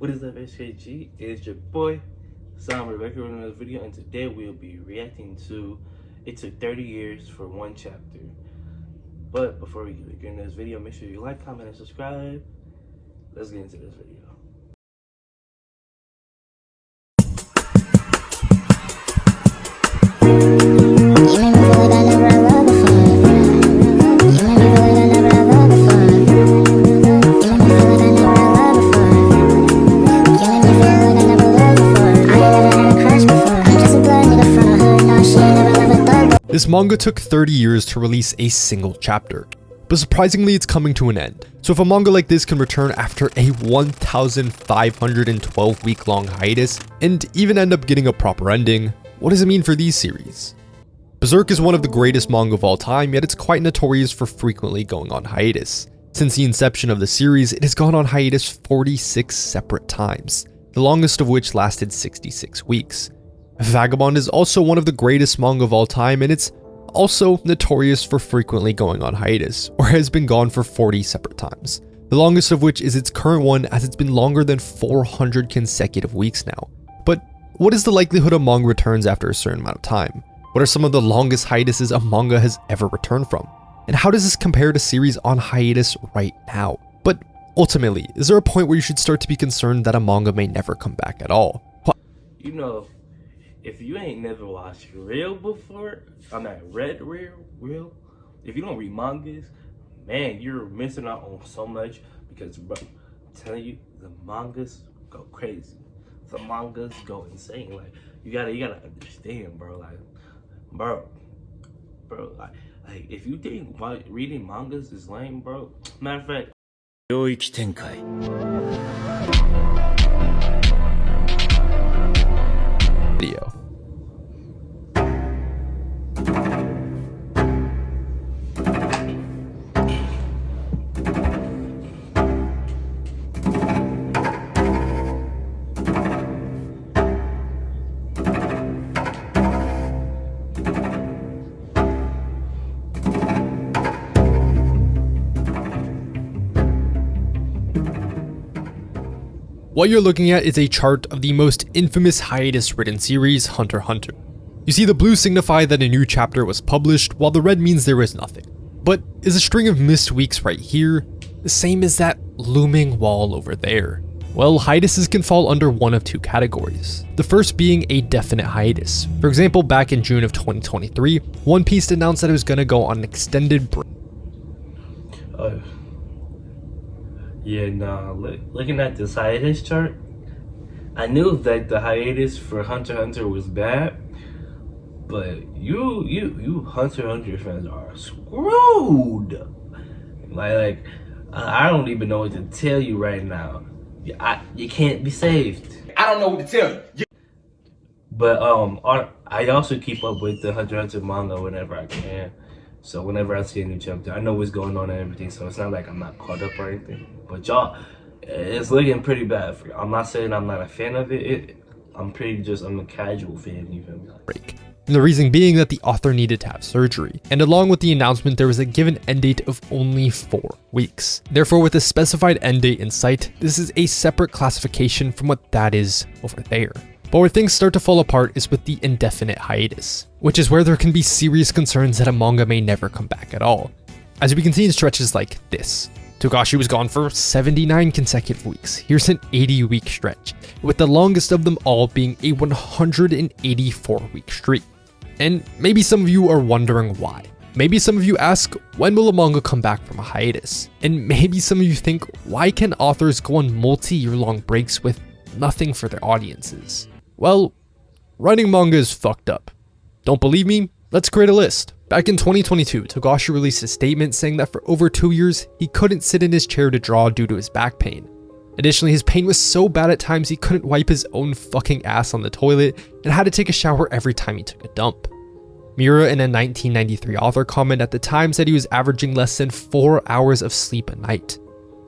What is up, SKG? It's your boy, Sam Rebecca, in this video, and today we'll be reacting to It Took 30 Years for One Chapter. But before we get into this video, make sure you like, comment, and subscribe. Let's get into this video. This manga took 30 years to release a single chapter, but surprisingly it's coming to an end. So if a manga like this can return after a 1,512 week long hiatus, and even end up getting a proper ending, what does it mean for these series? Berserk is one of the greatest manga of all time, yet it's quite notorious for frequently going on hiatus. Since the inception of the series, it has gone on hiatus 46 separate times, the longest of which lasted 66 weeks. Vagabond is also one of the greatest manga of all time, and it's also notorious for frequently going on hiatus, or has been gone for 40 separate times, the longest of which is its current one, as it's been longer than 400 consecutive weeks now. But what is the likelihood a manga returns after a certain amount of time? What are some of the longest hiatuses a manga has ever returned from? And how does this compare to series on hiatus right now? But ultimately, is there a point where you should start to be concerned that a manga may never come back at all? You know, if you ain't never watched Real before, read Real, if you don't read mangas, man, you're missing out on so much, because, bro, I'm telling you, the mangas go crazy. The mangas go insane. Like, you gotta understand, bro. Like, bro, like if you think reading mangas is lame, bro, matter of fact, 領域展開 Video. What you're looking at is a chart of the most infamous hiatus-ridden series, Hunter x Hunter. You see, the blue signify that a new chapter was published, while the red means there is nothing. But is a string of missed weeks right here the same as that looming wall over there? Well, hiatuses can fall under one of two categories. The first being a definite hiatus. For example, back in June of 2023, One Piece announced that it was going to go on an extended break. yeah, nah, looking at this hiatus chart, I knew that the hiatus for Hunter x Hunter was bad, but you Hunter x Hunter fans are screwed. Like I don't even know what to tell you right now. You can't be saved. I don't know what to tell you. But I also keep up with the Hunter x Hunter manga whenever I can. So whenever I see a new chapter, I know what's going on and everything. So it's not like I'm not caught up or anything. But y'all, it's looking pretty bad for you. I'm not saying I'm not a fan of it. I'm a casual fan, you feel me? And the reason being that the author needed to have surgery, and along with the announcement there was a given end date of only 4 weeks. Therefore, with a specified end date in sight, this is a separate classification from what that is over there. But where things start to fall apart is with the indefinite hiatus, which is where there can be serious concerns that a manga may never come back at all. As we can see in stretches like this, Togashi was gone for 79 consecutive weeks. Here's an 80-week stretch, with the longest of them all being a 184-week streak. And maybe some of you are wondering why. Maybe some of you ask, when will a manga come back from a hiatus? And maybe some of you think, why can authors go on multi-year-long breaks with nothing for their audiences? Well, writing manga is fucked up. Don't believe me? Let's create a list. Back in 2022, Togashi released a statement saying that for over 2 years, he couldn't sit in his chair to draw due to his back pain. Additionally, his pain was so bad at times he couldn't wipe his own fucking ass on the toilet and had to take a shower every time he took a dump. Miura, in a 1993 author comment at the time, said he was averaging less than 4 hours of sleep a night.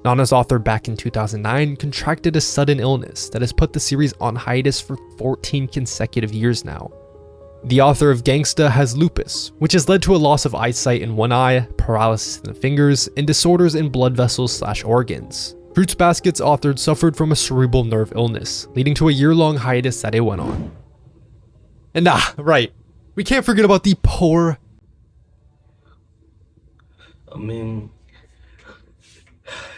Nana's author back in 2009 contracted a sudden illness that has put the series on hiatus for 14 consecutive years now. The author of Gangsta has lupus, which has led to a loss of eyesight in one eye, paralysis in the fingers, and disorders in blood vessels/organs. Fruits Basket's author suffered from a cerebral nerve illness, leading to a year-long hiatus that it went on. And right, we can't forget about the poor. I mean,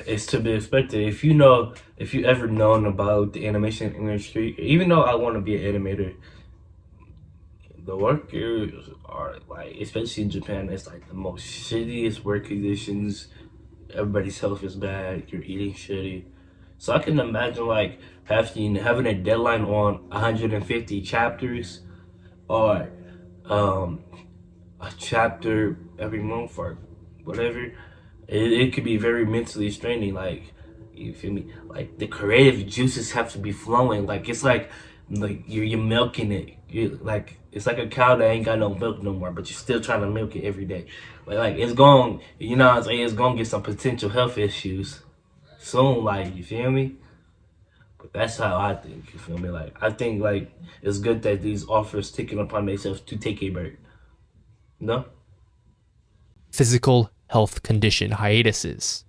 it's to be expected. If you ever known about the animation industry, even though I want to be an animator, the workers are like, especially in Japan, it's like the most shittiest work conditions. Everybody's health is bad. You're eating shitty. So I can imagine like having a deadline on 150 chapters, or a chapter every month, or whatever. It could be very mentally straining. Like, you feel me? Like the creative juices have to be flowing. Like it's like you're milking it. It's like a cow that ain't got no milk no more, but you're still trying to milk it every day. Like it's going, you know what I'm saying? It's gonna get some potential health issues soon. Like, you feel me? But that's how I think. You feel me? Like, I think like it's good that these authors taking upon themselves to take a break. No. Physical health condition hiatuses.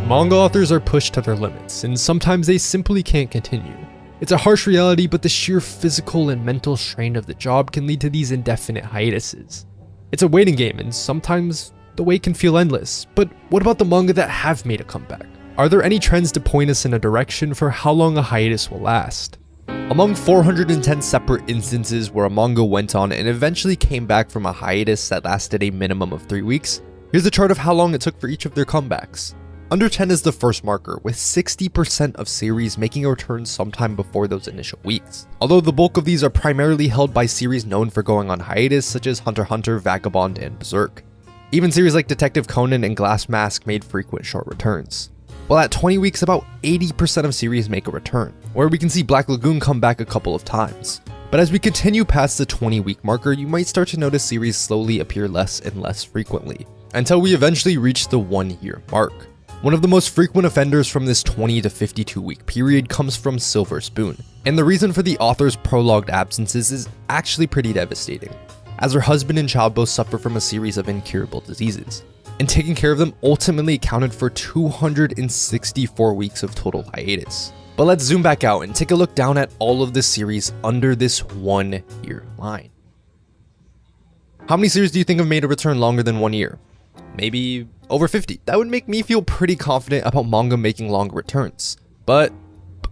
Manga authors are pushed to their limits, and sometimes they simply can't continue. It's a harsh reality, but the sheer physical and mental strain of the job can lead to these indefinite hiatuses. It's a waiting game, and sometimes the wait can feel endless. But what about the manga that have made a comeback? Are there any trends to point us in a direction for how long a hiatus will last? Among 410 separate instances where a manga went on and eventually came back from a hiatus that lasted a minimum of 3 weeks, here's a chart of how long it took for each of their comebacks. Under 10 is the first marker, with 60% of series making a return sometime before those initial weeks. Although the bulk of these are primarily held by series known for going on hiatus, such as Hunter x Hunter, Vagabond, and Berserk. Even series like Detective Conan and Glass Mask made frequent short returns. While at 20 weeks, about 80% of series make a return, where we can see Black Lagoon come back a couple of times. But as we continue past the 20-week marker, you might start to notice series slowly appear less and less frequently, until we eventually reach the 1-year mark. One of the most frequent offenders from this 20 to 52 week period comes from Silver Spoon, and the reason for the author's prologued absences is actually pretty devastating, as her husband and child both suffer from a series of incurable diseases, and taking care of them ultimately accounted for 264 weeks of total hiatus. But let's zoom back out and take a look down at all of the series under this 1-year line. How many series do you think have made a return longer than 1 year? Maybe over 50. That would make me feel pretty confident about manga making longer returns. But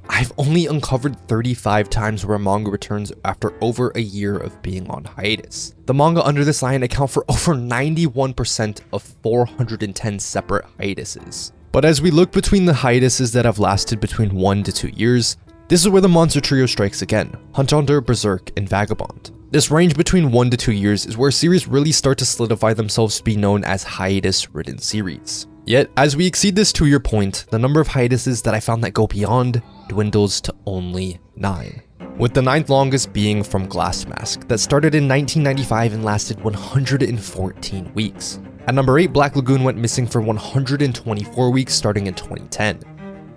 I've only uncovered 35 times where a manga returns after over a year of being on hiatus. The manga under this line account for over 91% of 410 separate hiatuses. But as we look between the hiatuses that have lasted between 1 to 2 years, this is where the monster trio strikes again: Hunter x Hunter, Berserk, and Vagabond. This range between 1 to 2 years is where series really start to solidify themselves to be known as hiatus-ridden series. Yet, as we exceed this 2-year point, the number of hiatuses that I found that go beyond dwindles to only 9. With the 9th longest being from Glass Mask, that started in 1995 and lasted 114 weeks. At number 8, Black Lagoon went missing for 124 weeks starting in 2010.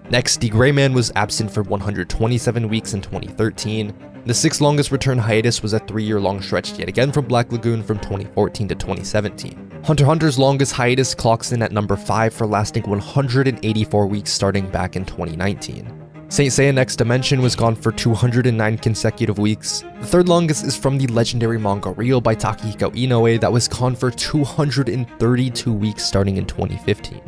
Next, The Gray Man was absent for 127 weeks in 2013. The 6th longest return hiatus was a 3-year long stretch yet again from Black Lagoon from 2014 to 2017. Hunter x Hunter's longest hiatus clocks in at number 5 for lasting 184 weeks starting back in 2019. Saint Seiya Next Dimension was gone for 209 consecutive weeks. The 3rd longest is from the legendary manga Real by Takehiko Inoue that was gone for 232 weeks starting in 2015.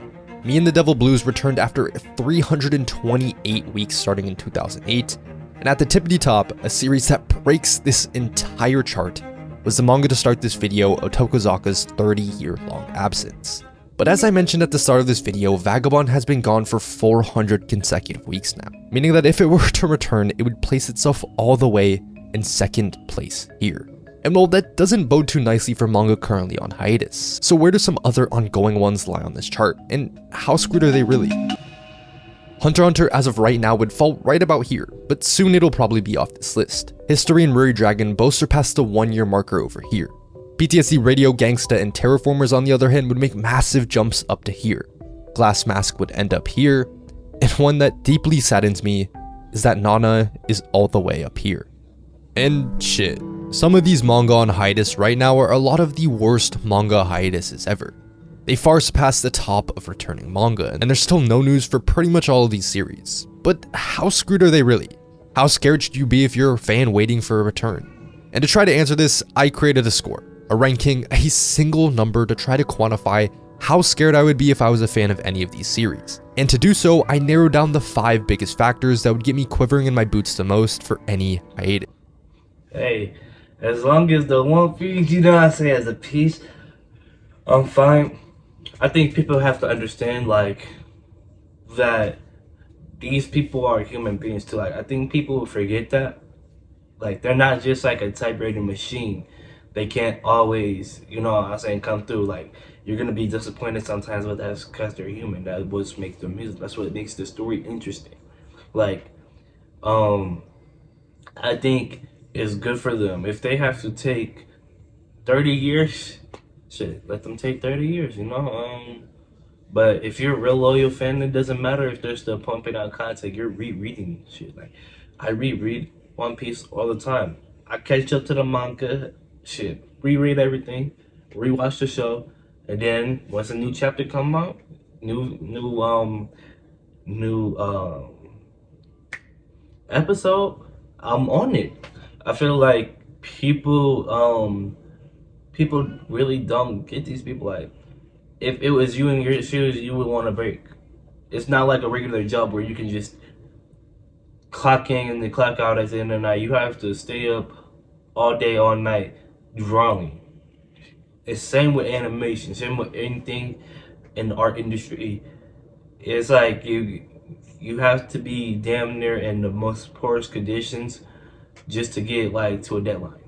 Me and the Devil Blues returned after 328 weeks starting in 2008. And at the tippity top, a series that breaks this entire chart was the manga to start this video, Otokazaka's 30-year-long absence. But as I mentioned at the start of this video, Vagabond has been gone for 400 consecutive weeks now, meaning that if it were to return, it would place itself all the way in 2nd place here. And well, that doesn't bode too nicely for manga currently on hiatus. So where do some other ongoing ones lie on this chart, and how screwed are they really? Hunter x Hunter as of right now would fall right about here, but soon it'll probably be off this list. History and Ruri Dragon both surpassed the 1-year marker over here. PTSD Radio, Gangsta, and Terraformers on the other hand would make massive jumps up to here. Glass Mask would end up here, and one that deeply saddens me is that Nana is all the way up here. And shit, some of these manga on hiatus right now are a lot of the worst manga hiatuses ever. They far surpass the top of returning manga, and there's still no news for pretty much all of these series. But how screwed are they really? How scared should you be if you're a fan waiting for a return? And to try to answer this, I created a score, a ranking, a single number to try to quantify how scared I would be if I was a fan of any of these series. And to do so, I narrowed down the 5 biggest factors that would get me quivering in my boots the most for any hiatus. Hey, as long as the One Piece, you know what I say, as a piece, I'm fine. I think people have to understand, like, that these people are human beings too. Like, I think people forget that. Like, they're not just like a typewriter machine. They can't always, you know what I'm saying, come through. Like, you're gonna be disappointed sometimes with that because they're human. That's what makes them music. That's what makes the story interesting. Like, I think it's good for them. If they have to take 30 years, shit, let them take 30 years, you know? But if you're a real loyal fan, it doesn't matter if they're still pumping out content. You're rereading shit. Like, I reread One Piece all the time. I catch up to the manga, shit, reread everything, rewatch the show, and then once a new chapter come out, new episode, I'm on it. I feel like people really don't get these people. Like, if it was you in your shoes, you would want a break. It's not like a regular job where you can just clock in and then clock out at the end of the night. You have to stay up all day, all night, drawing. It's same with animation, same with anything in the art industry. It's like you have to be damn near in the most poorest conditions just to get like to a deadline.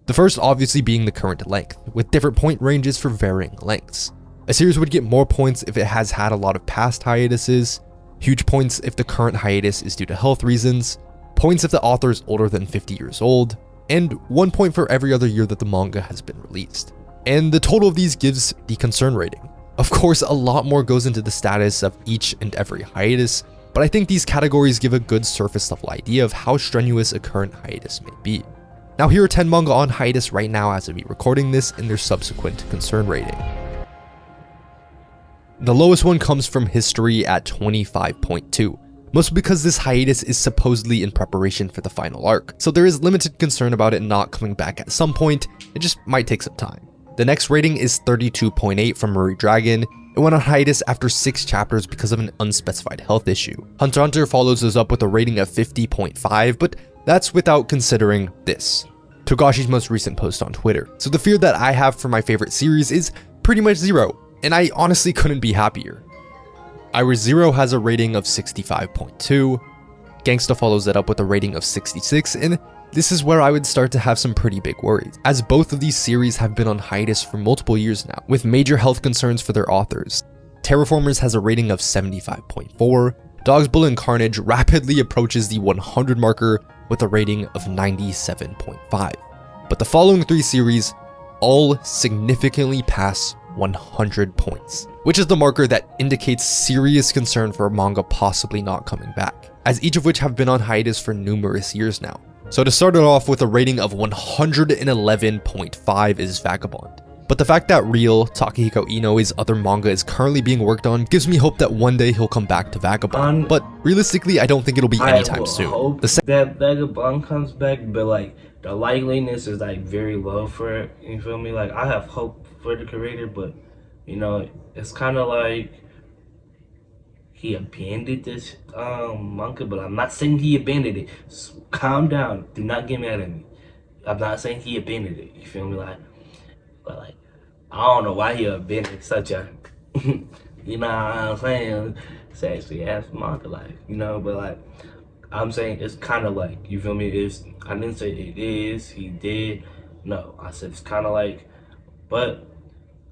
The first obviously being the current length, with different point ranges for varying lengths. A series would get more points if it has had a lot of past hiatuses, huge points if the current hiatus is due to health reasons, points if the author is older than 50 years old, and 1 point for every other year that the manga has been released. And the total of these gives the concern rating. Of course, a lot more goes into the status of each and every hiatus, but I think these categories give a good surface level idea of how strenuous a current hiatus may be. Now here are 10 manga on hiatus right now as of me recording this and their subsequent concern rating. The lowest one comes from History at 25.2, mostly because this hiatus is supposedly in preparation for the final arc, so there is limited concern about it not coming back at some point. It just might take some time. The next rating is 32.8 from Murray Dragon. It went on hiatus after 6 chapters because of an unspecified health issue. Hunter x Hunter follows this up with a rating of 50.5, but that's without considering this, Togashi's most recent post on Twitter. So the fear that I have for my favorite series is pretty much 0, and I honestly couldn't be happier. iRe:Zero has a rating of 65.2, Gangsta follows it up with a rating of 66, and this is where I would start to have some pretty big worries, as both of these series have been on hiatus for multiple years now, with major health concerns for their authors. Terraformers has a rating of 75.4, Dog's Bullet and Carnage rapidly approaches the 100 marker with a rating of 97.5. But the following 3 series all significantly pass 100 points, which is the marker that indicates serious concern for a manga possibly not coming back, as each of which have been on hiatus for numerous years now. So to start it off with a rating of 111.5 is Vagabond. But the fact that Real, Takehiko Inoue other manga is currently being worked on gives me hope that one day he'll come back to Vagabond. But realistically, I don't think it'll be anytime soon. Hope that Vagabond comes back, but like the likeliness is like very low for it. You feel me? Like, I have hope for the creator, but you know, it's kind of like he abandoned this manga. But I'm not saying he abandoned it. So calm down. Do not get mad at me. I'm not saying he abandoned it. You feel me? But like, I don't know why he abandoned such a, you know what I'm saying, sexy ass manga, like, you know. But like, I'm saying it's kind of like, you feel me? I didn't say it is, he did. No, I said it's kind of like, but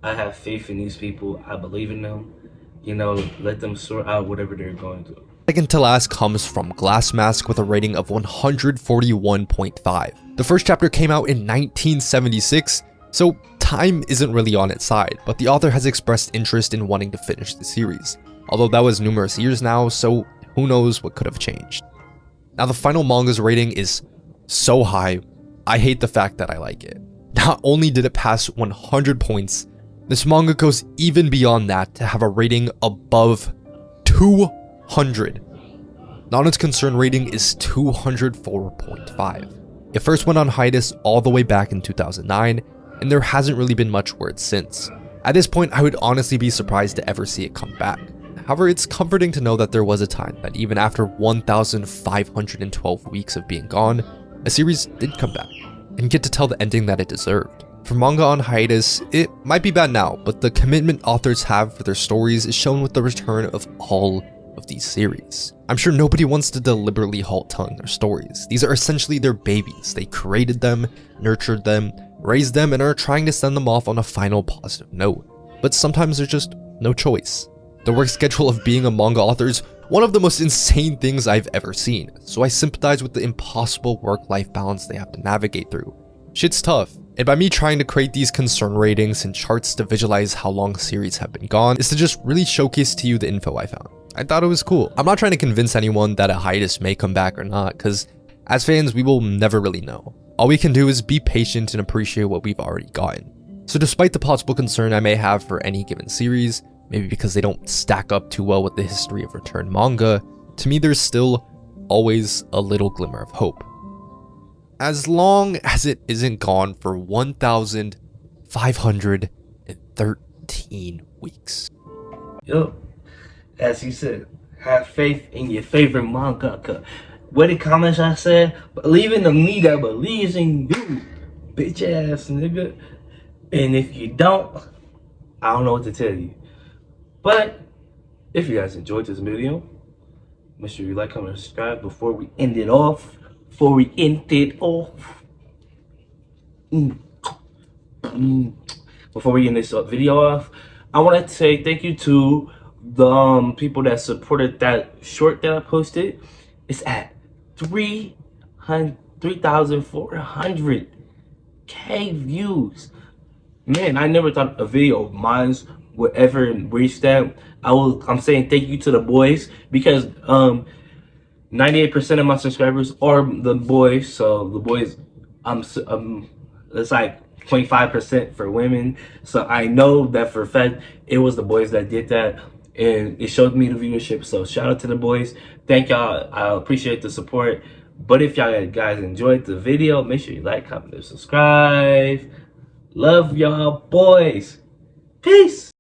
I have faith in these people. I believe in them. You know, let them sort out whatever they're going through. Second to last comes from Glass Mask with a rating of 141.5. The first chapter came out in 1976, so time isn't really on its side, but the author has expressed interest in wanting to finish the series, although that was numerous years now, so who knows what could have changed. Now the final manga's rating is so high, I hate the fact that I like it. Not only did it pass 100 points, this manga goes even beyond that to have a rating above 200. Nana's concern rating is 204.5. It first went on hiatus all the way back in 2009, and there hasn't really been much word since. At this point, I would honestly be surprised to ever see it come back. However, it's comforting to know that there was a time that even after 1,512 weeks of being gone, a series did come back, and get to tell the ending that it deserved. For manga on hiatus, it might be bad now, but the commitment authors have for their stories is shown with the return of all of these series. I'm sure nobody wants to deliberately halt telling their stories. These are essentially their babies. They created them, nurtured them, raised them, and are trying to send them off on a final positive note. But sometimes there's just no choice. The work schedule of being a manga author is one of the most insane things I've ever seen, so I sympathize with the impossible work-life balance they have to navigate through. Shit's tough, and by me trying to create these concern ratings and charts to visualize how long series have been gone is to just really showcase to you the info I found. I thought it was cool. I'm not trying to convince anyone that a hiatus may come back or not, because as fans we will never really know. All we can do is be patient and appreciate what we've already gotten. So despite the possible concern I may have for any given series, maybe because they don't stack up too well with the history of return manga, to me there's still always a little glimmer of hope. As long as it isn't gone for 1,513 weeks. Yup. As you said, have faith in your favorite mangaka. What the comments I said? Believe in the me that believes in you, bitch ass nigga. And if you don't, I don't know what to tell you. But if you guys enjoyed this video, make sure you like, comment, and subscribe before we end it off. Before we end it this video off, I want to say thank you to the people that supported that short that I posted. It's at 3,400k views. Man, I never thought a video of mine would ever reach that. I'm saying thank you to the boys, because 98% of my subscribers are the boys. So the boys, it's like 25% for women. So I know that for a fact it was the boys that did that, and it showed me the viewership. So shout out to the boys. Thank y'all. I appreciate the support. But if y'all guys enjoyed the video, make sure you like, comment, and subscribe. Love y'all boys. Peace.